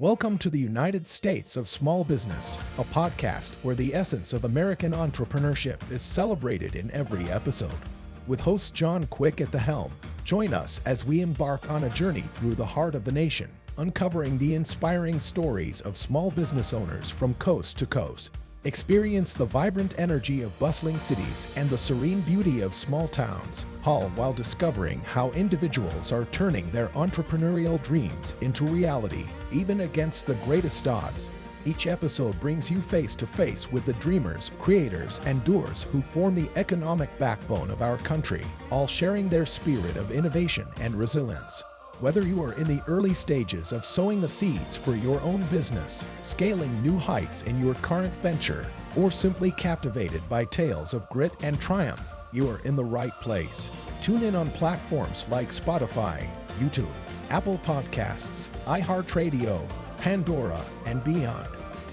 Welcome to the United States of Small Business, a podcast where the essence of American entrepreneurship is celebrated in every episode. With host John Quick at the helm, join us as we embark on a journey through the heart of the nation, uncovering the inspiring stories of small business owners from coast to coast. Experience the vibrant energy of bustling cities and the serene beauty of small towns, all while discovering how individuals are turning their entrepreneurial dreams into reality, even against the greatest odds. Each episode brings you face to face with the dreamers, creators, and doers who form the economic backbone of our country, all sharing their spirit of innovation and resilience. Whether you are in the early stages of sowing the seeds for your own business, scaling new heights in your current venture, or simply captivated by tales of grit and triumph, you are in the right place. Tune in on platforms like Spotify, YouTube, Apple Podcasts, iHeartRadio, Pandora, and beyond.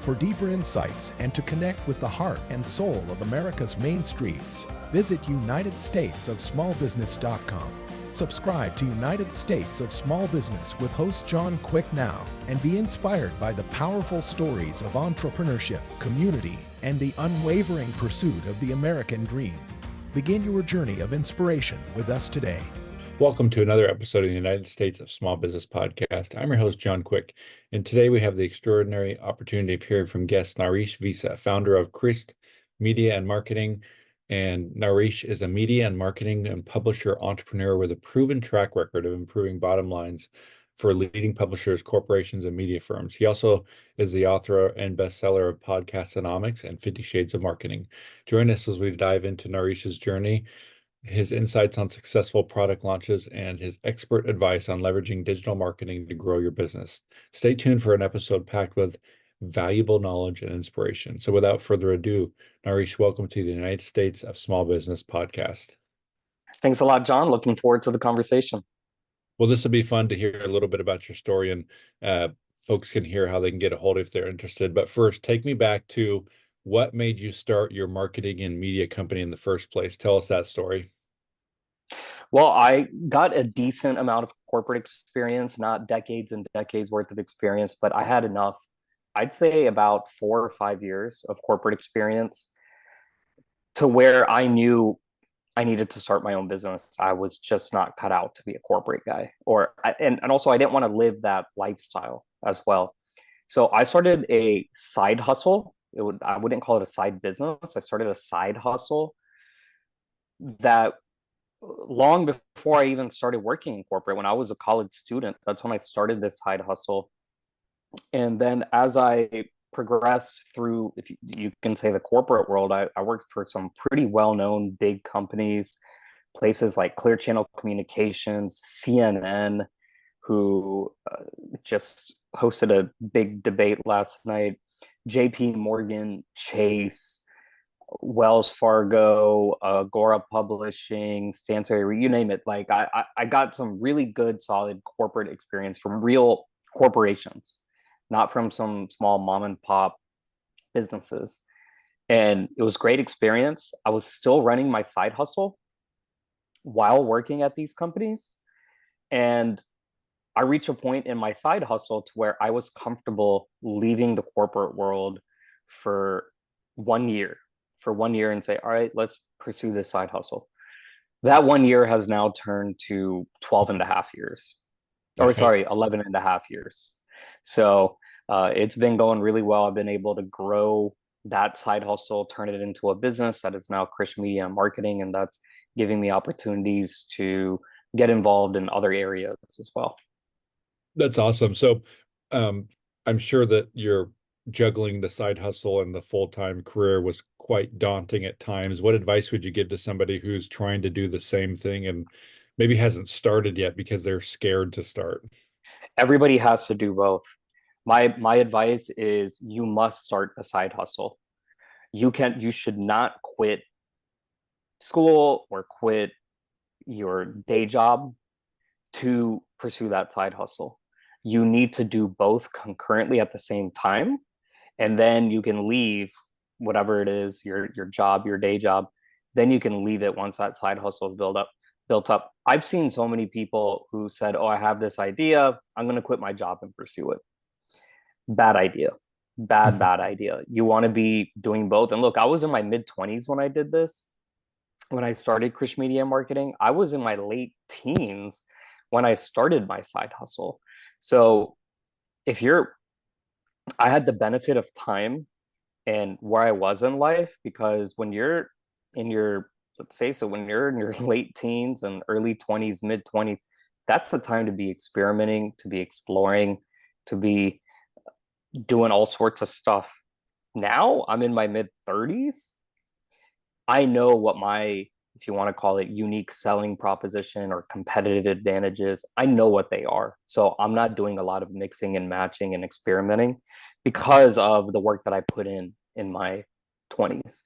For deeper insights and to connect with the heart and soul of America's main streets, visit UnitedStatesOfSmallBusiness.com. Subscribe to United States of Small Business with host John Quick now and be inspired by the powerful stories of entrepreneurship, community, and the unwavering pursuit of the American dream. Begin your journey of inspiration with us today. Welcome to another episode of the United States of Small Business Podcast. I'm your host, John Quick, and today we have the extraordinary opportunity of hearing from guest Naresh Vissa, founder of Krish Media Marketing. And Naresh is a media and marketing and publisher entrepreneur with a proven track record of improving bottom lines for leading publishers, corporations, and media firms. He also is the author and bestseller of PODCASTNOMICS and 50 Shades of Marketing. Join us as we dive into Naresh's journey, his insights on successful product launches, and his expert advice on leveraging digital marketing to grow your business. Stay tuned for an episode packed with valuable knowledge and inspiration. So without further ado, Naresh, welcome to the United States of Small Business Podcast. Thanks a lot, John. Looking forward to the conversation. Well, this will be fun to hear a little bit about your story, and folks can hear how they can get a hold if they're interested. But first, take me back to what made you start your marketing and media company in the first place. Tell us that story. Well, I got a decent amount of corporate experience, not decades and decades worth of experience, but I had enough. I'd say about 4 or 5 years of corporate experience to where I knew I needed to start my own business. I was just not cut out to be a corporate guy, and also I didn't want to live that lifestyle as well. So I started a side hustle. I wouldn't call it a side business. I started a side hustle that long before I even started working in corporate. When I was a college student, that's when I started this side hustle. And then as I progressed through, if you can say, the corporate world, I worked for some pretty well-known big companies, places like Clear Channel Communications, CNN, who just hosted a big debate last night, JP Morgan, Chase, Wells Fargo, Agora Publishing, Stanton, you name it. Like I got some really good, solid corporate experience from real corporations, not from some small mom and pop businesses. And it was great experience. I was still running my side hustle while working at these companies. And I reached a point in my side hustle to where I was comfortable leaving the corporate world for 1 year, and say, all right, let's pursue this side hustle. That 1 year has now turned to 12 and a half years, or sorry, 11 and a half years. So it's been going really well. I've been able to grow that side hustle, turn it into a business that is now Krish Media Marketing, and that's giving me opportunities to get involved in other areas as well. That's awesome. So I'm sure that you're juggling the side hustle and the full-time career was quite daunting at times. What advice would you give to somebody who's trying to do the same thing and maybe hasn't started yet because they're scared to start? Everybody has to do both. My advice is you must start a side hustle. You should not quit school or quit your day job to pursue that side hustle. You need to do both concurrently at the same time, and then you can leave whatever it is, your job, your day job. Then you can leave it once that side hustle is built up. I've seen so many people who said, oh, I have this idea, I'm going to quit my job and pursue it. Bad idea. Bad idea. You want to be doing both. And look, I was in my mid 20s when I did this. When I started Krish Media Marketing, I was in my late teens when I started my side hustle. So if you're, I had the benefit of time and where I was in life, because when you're in your, let's face it, when you're in your late teens and early 20s, mid 20s, that's the time to be experimenting, to be exploring, to be doing all sorts of stuff. Now I'm in my mid 30s. I know what my, if you want to call it, unique selling proposition or competitive advantages, I know what they are. So I'm not doing a lot of mixing and matching and experimenting because of the work that I put in my 20s.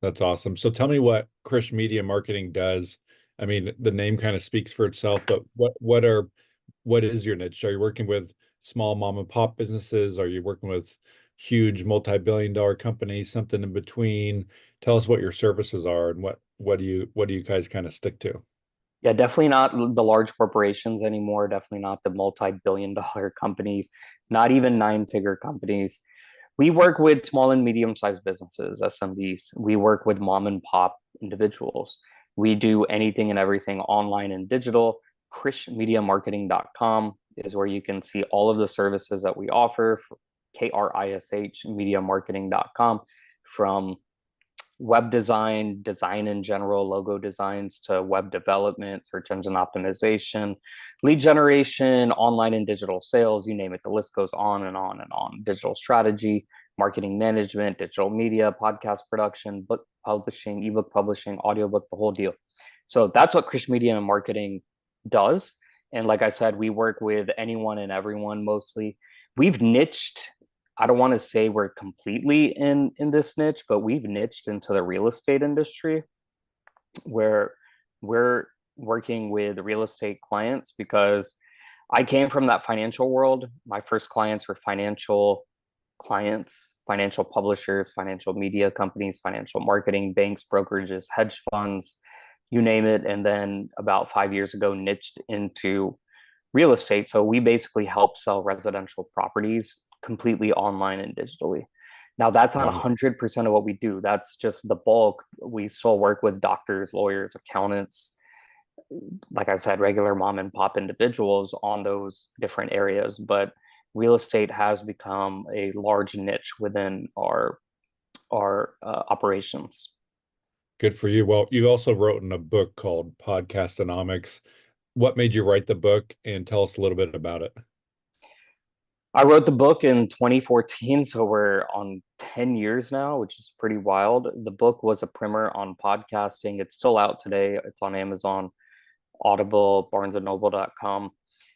That's awesome. So tell me what Krish Media Marketing does. I mean, the name kind of speaks for itself, but what is your niche? Are you working with small mom and pop businesses? Are you working with huge multi-billion dollar companies, something in between? Tell us what your services are and what do you guys kind of stick to? Yeah, definitely not the large corporations anymore. Definitely not the multi-billion dollar companies, not even nine-figure companies. We work with small and medium-sized businesses, SMBs. We work with mom and pop individuals. We do anything and everything online and digital. KrishMediaMarketing.com is where you can see all of the services that we offer. KRISH MediaMarketing.com, from web design, design in general, logo designs, to web development, search engine optimization, lead generation, online and digital sales, you name it. The list goes on and on and on. Digital strategy, marketing management, digital media, podcast production, book publishing, ebook publishing, audiobook, the whole deal. So that's what Krish Media Marketing does. And like I said, we work with anyone and everyone mostly. We've niched, I don't want to say we're completely in this niche, but we've niched into the real estate industry, where we're working with real estate clients, because I came from that financial world. My first clients were financial clients, financial publishers, financial media companies, financial marketing, banks, brokerages, hedge funds, you name it. And then about 5 years ago, niched into real estate. So we basically help sell residential properties completely online and digitally. Now, that's not 100% of what we do. That's just the bulk. We still work with doctors, lawyers, accountants, like I said, regular mom and pop individuals on those different areas. But real estate has become a large niche within our operations. Good for you. Well, you also wrote in a book called Podcastonomics. What made you write the book, and tell us a little bit about it? I wrote the book in 2014, so we're on 10 years now, which is pretty wild. The book was a primer on podcasting. It's still out today. It's on Amazon, Audible, barnesandnoble.com.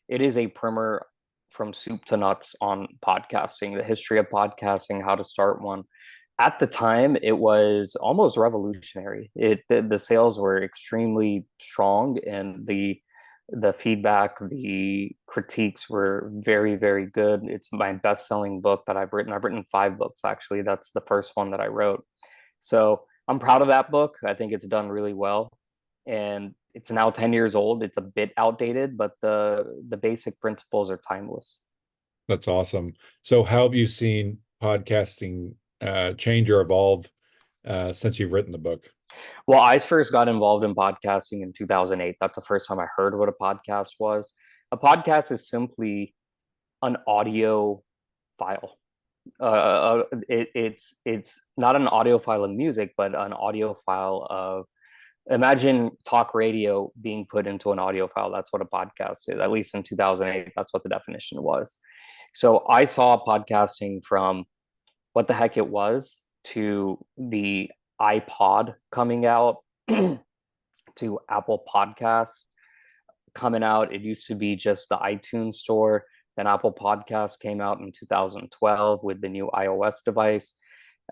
It is a primer from soup to nuts on podcasting, the history of podcasting, how to start one. At the time, it was almost revolutionary. The sales were extremely strong, and the feedback, the critiques were very, very good. It's my best-selling book that I've written. I've written 5 books, actually. That's the first one that I wrote. So I'm proud of that book. I think it's done really well. And it's now 10 years old. It's a bit outdated, but the basic principles are timeless. That's awesome. So how have you seen podcasting change or evolve since you've written the book? Well, I first got involved in podcasting in 2008. That's the first time I heard what a podcast was. A podcast is simply an audio file. It's not an audio file of music, but an audio file of, imagine talk radio being put into an audio file. That's what a podcast is. At least in 2008, that's what the definition was. So I saw podcasting from what the heck it was, to the iPod coming out, to Apple Podcasts coming out. It used to be just the iTunes store. Then Apple Podcasts came out in 2012 with the new iOS device.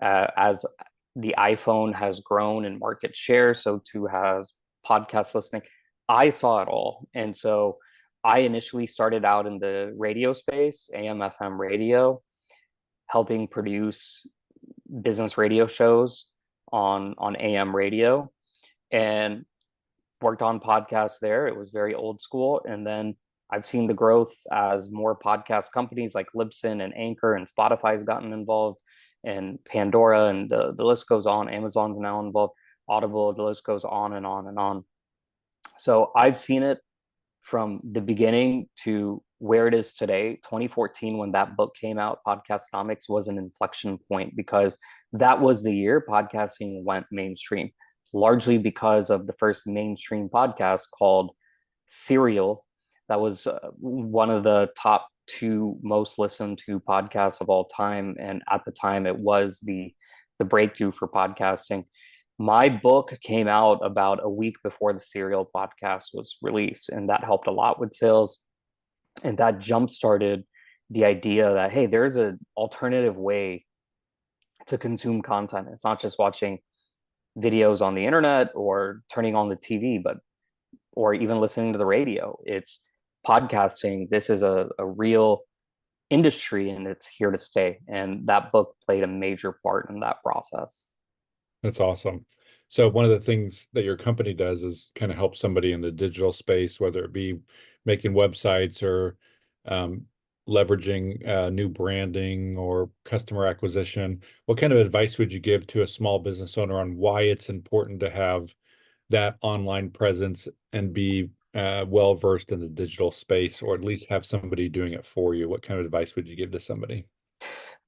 As the iPhone has grown in market share, so too has podcast listening. I saw it all. And so I initially started out in the radio space, AM, FM radio, helping produce business radio shows on AM radio, and worked on podcasts there. It was very old school. And then I've seen the growth as more podcast companies like Libsyn and Anchor and Spotify has gotten involved, and Pandora, and the list goes on. Amazon's now involved, Audible, the list goes on and on and on. So I've seen it from the beginning to where it is today. 2014, when that book came out, Podcastnomics, was an inflection point, because that was the year podcasting went mainstream, largely because of the first mainstream podcast called Serial. That was one of the top 2 most listened to podcasts of all time, and at the time it was the breakthrough for podcasting. My book came out about a week before the Serial podcast was released, and that helped a lot with sales, and that jump started the idea that, hey, there's an alternative way to consume content. It's not just watching videos on the internet or turning on the TV, but or even listening to the radio. It's podcasting. This is a real industry, and it's here to stay. And that book played a major part in that process. That's awesome. So one of the things that your company does is kind of help somebody in the digital space, whether it be making websites or leveraging new branding or customer acquisition. What kind of advice would you give to a small business owner on why it's important to have that online presence and be well versed in the digital space, or at least have somebody doing it for you? What kind of advice would you give to somebody?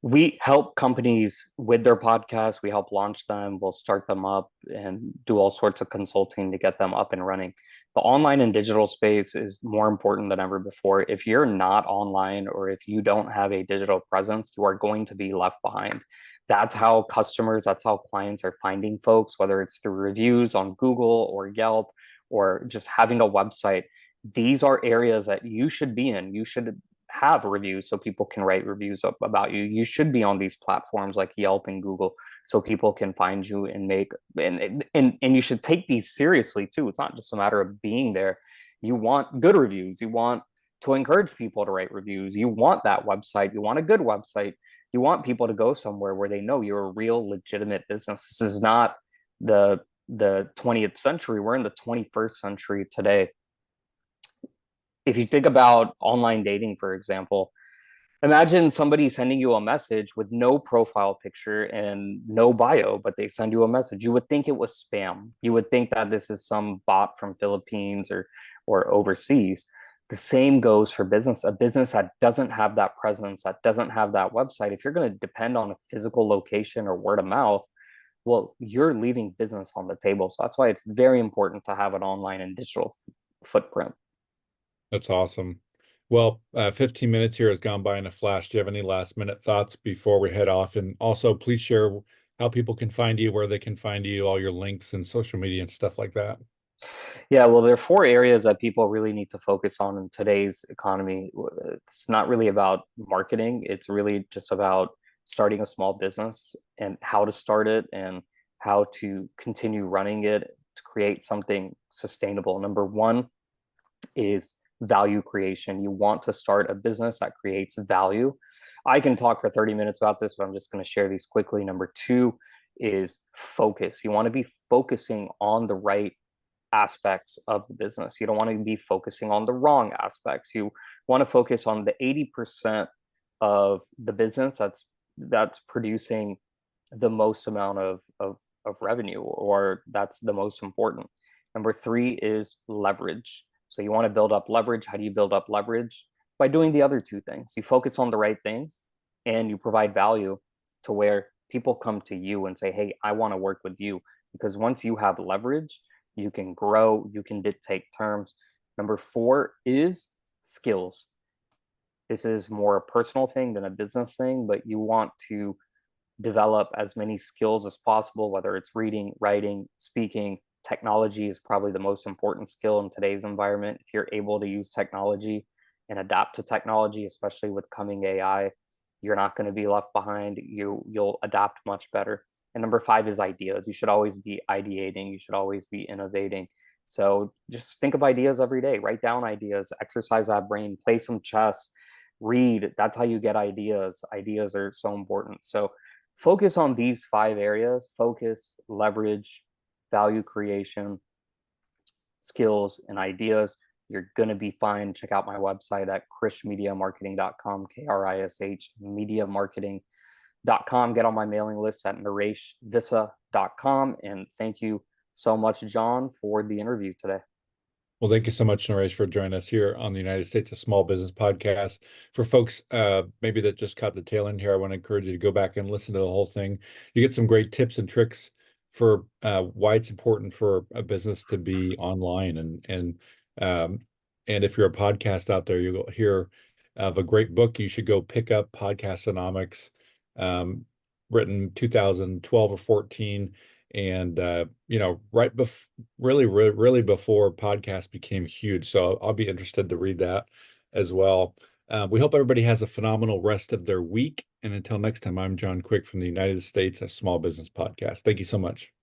We help companies with their podcasts. We help launch them. We'll start them up and do all sorts of consulting to get them up and running. The online and digital space is more important than ever before. If you're not online, or if you don't have a digital presence, you are going to be left behind. That's how customers, that's how clients are finding folks, whether it's through reviews on Google or Yelp, or just having a website. These are areas that you should be in. You should have reviews so people can write reviews about you. You should be on these platforms like Yelp and Google, so people can find you and make, and you should take these seriously too. It's not just a matter of being there. You want good reviews. You want to encourage people to write reviews. You want that website. You want a good website. You want people to go somewhere where they know you're a real legitimate business. This is not the 20th century. We're in the 21st century today. If you think about online dating, for example, imagine somebody sending you a message with no profile picture and no bio, but they send you a message. You would think it was spam. You would think that this is some bot from Philippines or overseas. The same goes for business. A business that doesn't have that presence, that doesn't have that website, if you're going to depend on a physical location or word of mouth, well, you're leaving business on the table. So that's why it's very important to have an online and digital footprint. That's awesome. Well, 15 minutes here has gone by in a flash. Do you have any last minute thoughts before we head off? And also, please share how people can find you, where they can find you, all your links and social media and stuff like that. Yeah, well, there are 4 areas that people really need to focus on in today's economy. It's not really about marketing. It's really just about starting a small business and how to start it and how to continue running it to create something sustainable. Number 1 is value creation. You want to start a business that creates value. I can talk for 30 minutes about this, but I'm just going to share these quickly. Number 2 is focus. You want to be focusing on the right aspects of the business. You don't want to be focusing on the wrong aspects. You want to focus on the 80% of the business that's producing the most amount of revenue, or that's the most important. Number 3 is leverage. So you want to build up leverage. How do you build up leverage? By doing the other 2 things. You focus on the right things and you provide value to where people come to you and say, hey, I want to work with you. Because once you have leverage, you can grow, you can dictate terms. Number 4 is skills. This is more a personal thing than a business thing, but you want to develop as many skills as possible, whether it's reading, writing, speaking. Technology is probably the most important skill in today's environment. If you're able to use technology and adapt to technology, especially with coming AI, you're not going to be left behind. You'll adapt much better. And number 5 is ideas. You should always be ideating. You should always be innovating. So just think of ideas every day. Write down ideas, exercise that brain, play some chess, read. That's how you get ideas. Ideas are so important. So focus on these 5 areas: focus, leverage, value creation, skills, and ideas. you're going to be fine. Check out my website at krishmediamarketing.com, Krish mediamarketing.com. Get on my mailing list at nareshvissa.com. And thank you so much, John, for the interview today. Well, thank you so much, Naresh, for joining us here on the United States of Small Business podcast. For folks maybe that just caught the tail end here, I want to encourage you to go back and listen to the whole thing. You get some great tips and tricks for why it's important for a business to be online. And if you're a podcast out there, you'll hear of a great book you should go pick up, Podcastnomics, written 2012 or 14. And right really before podcasts became huge. So I'll be interested to read that as well. We hope everybody has a phenomenal rest of their week. And until next time, I'm John Quick from the United States, a Small Business Podcast. Thank you so much.